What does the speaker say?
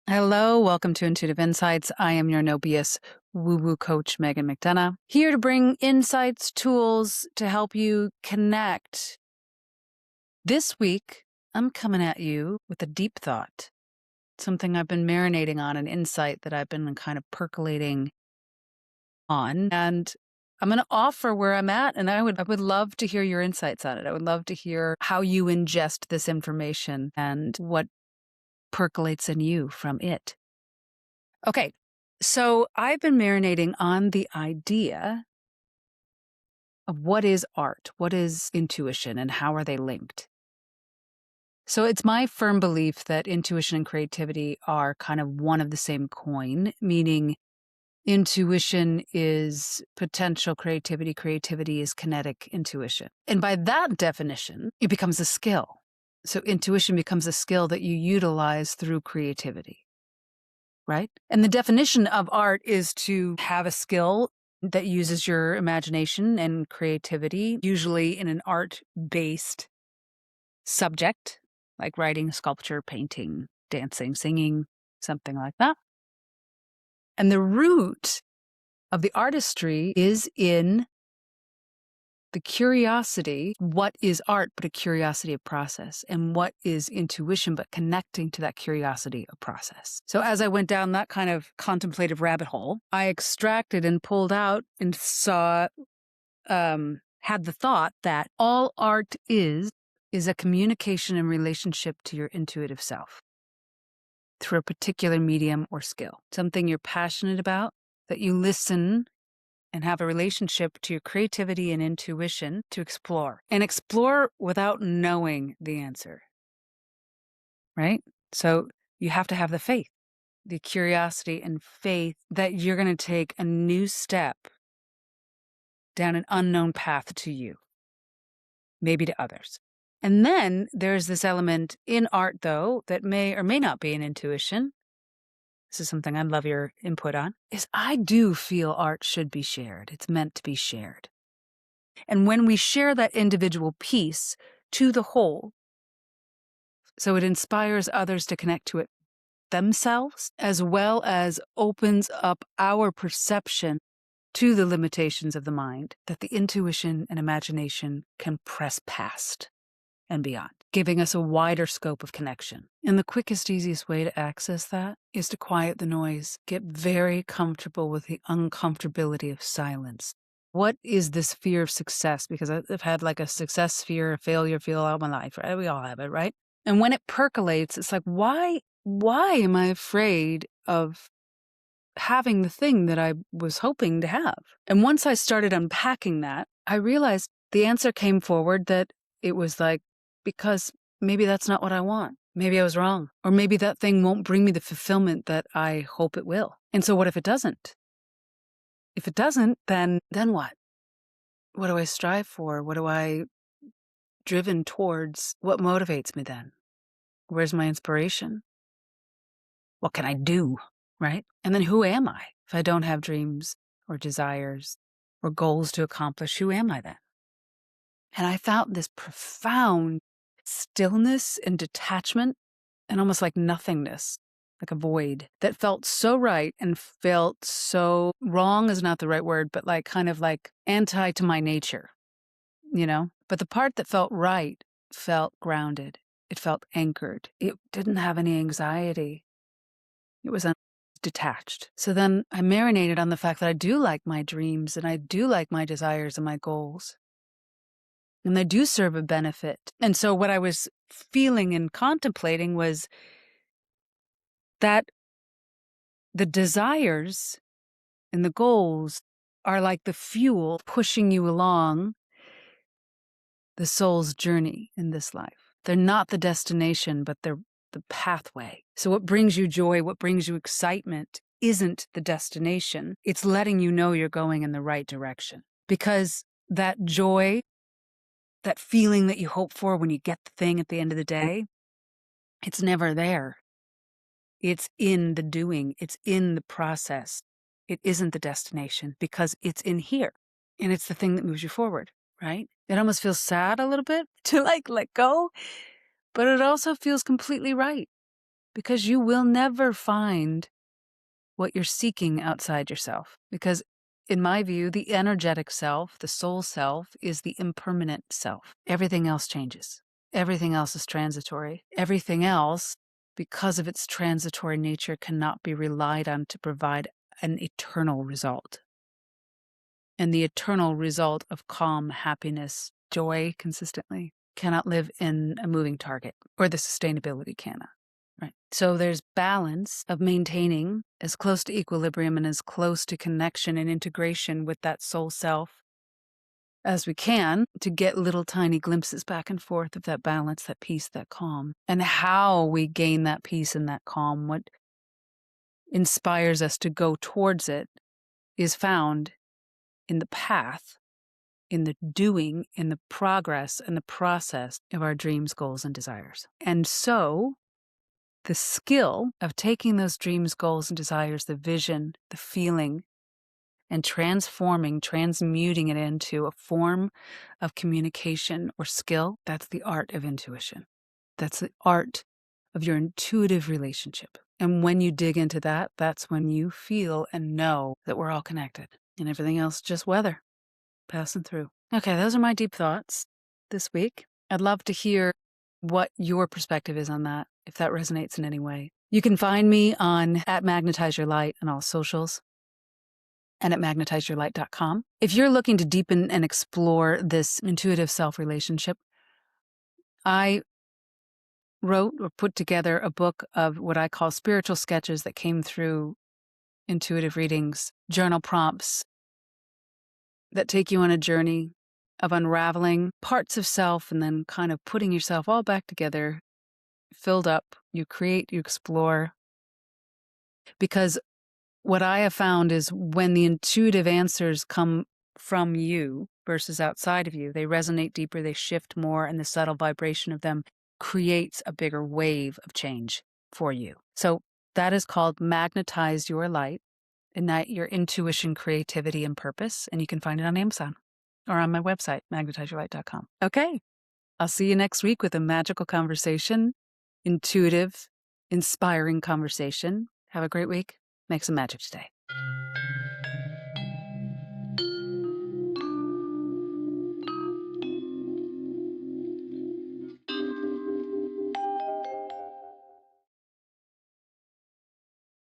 Hello, welcome to Intuitive Insights. I am your no BS woo-woo coach, Megan McDonough, here to bring insights, tools to help you connect. This week, I'm coming at you with a deep thought, something I've been marinating on, an insight that I've been kind of percolating on. And I'm going to offer where I'm at, and I would love to hear your insights on it. I would love to hear how you ingest this information and what percolates in you from it. Okay, so I've been marinating on the idea of what is art, what is intuition, and how are they linked. So it's my firm belief that intuition and creativity are kind of one of the same coin, meaning intuition is potential creativity, creativity is kinetic intuition. And by that definition, it becomes a skill. So intuition becomes a skill that you utilize through creativity. Right? And the definition of art is to have a skill that uses your imagination and creativity, usually in an art-based subject, like writing, sculpture, painting, dancing, singing, something like that. And the root of the artistry is in the curiosity. What is art but a curiosity of process? And what is intuition but connecting to that curiosity of process? So as I went down that kind of contemplative rabbit hole, I extracted and pulled out and saw, had the thought that all art is a communication and relationship to your intuitive self through a particular medium or skill, something you're passionate about, that you listen and have a relationship to your creativity and intuition to explore. And explore without knowing the answer, right? So you have to have the faith, the curiosity and faith that you're going to take a new step down an unknown path to you, maybe to others. And then there's this element in art, though, that may or may not be an intuition. This is something I'd love your input on, is I do feel art should be shared. It's meant to be shared. And when we share that individual piece to the whole, so it inspires others to connect to it themselves, as well as opens up our perception to the limitations of the mind that the intuition and imagination can press past and beyond, giving us a wider scope of connection. And the quickest, easiest way to access that is to quiet the noise, get very comfortable with the uncomfortability of silence. What is this fear of success? Because I've had like a success fear, a failure feel all my life, right? We all have it, right? And when it percolates, it's like, why am I afraid of having the thing that I was hoping to have? And once I started unpacking that, I realized the answer came forward that it was like, because maybe that's not what I want. Maybe I was wrong. Or maybe that thing won't bring me the fulfillment that I hope it will. And so what if it doesn't? If it doesn't, then what? What do I strive for? What do I driven towards? What motivates me then? Where's my inspiration? What can I do? Right? And then who am I? If I don't have dreams or desires or goals to accomplish, who am I then? And I found this profound stillness and detachment and almost like nothingness, like a void that felt so right and felt so wrong is not the right word, but like kind of like anti to my nature, you know? But the part that felt right felt grounded. It felt anchored. It didn't have any anxiety. It was detached. So then I marinated on the fact that I do like my dreams and I do like my desires and my goals. And they do serve a benefit. And so what I was feeling and contemplating was that the desires and the goals are like the fuel pushing you along the soul's journey in this life. They're not the destination, but they're the pathway. So what brings you joy, what brings you excitement isn't the destination. It's letting you know you're going in the right direction. Because that joy, that feeling that you hope for when you get the thing at the end of the day, it's never there. It's in the doing. It's in the process. It isn't the destination because it's in here. And it's the thing that moves you forward, right? It almost feels sad a little bit to like let go, but it also feels completely right because you will never find what you're seeking outside yourself. Because in my view, the energetic self, the soul self, is the impermanent self. Everything else changes. Everything else is transitory. Everything else, because of its transitory nature, cannot be relied on to provide an eternal result. And the eternal result of calm, happiness, joy consistently cannot live in a moving target, or the sustainability cannot. Right. So there's balance of maintaining as close to equilibrium and as close to connection and integration with that soul self as we can to get little tiny glimpses back and forth of that balance, that peace, that calm. And how we gain that peace and that calm, what inspires us to go towards it, is found in the path, in the doing, in the progress and the process of our dreams, goals, and desires. And so the skill of taking those dreams, goals, and desires, the vision, the feeling, and transmuting it into a form of communication or skill, that's the art of intuition. That's the art of your intuitive relationship. And when you dig into that, that's when you feel and know that we're all connected and everything else just weather, passing through. Okay, those are my deep thoughts this week. I'd love to hear what your perspective is on that, if that resonates in any way. You can find me on @MagnetizeYourLight on all socials and at magnetizeyourlight.com. If you're looking to deepen and explore this intuitive self-relationship, I wrote or put together a book of what I call spiritual sketches that came through intuitive readings, journal prompts that take you on a journey of unraveling parts of self and then kind of putting yourself all back together, filled up. You create, you explore. Because what I have found is when the intuitive answers come from you versus outside of you, they resonate deeper, they shift more, and the subtle vibration of them creates a bigger wave of change for you. So that is called Magnetize Your Light, Ignite Your Intuition, Creativity, and Purpose. And you can find it on Amazon or on my website, magnetizeyourlight.com. Okay, I'll see you next week with a magical conversation, intuitive, inspiring conversation. Have a great week. Make some magic today.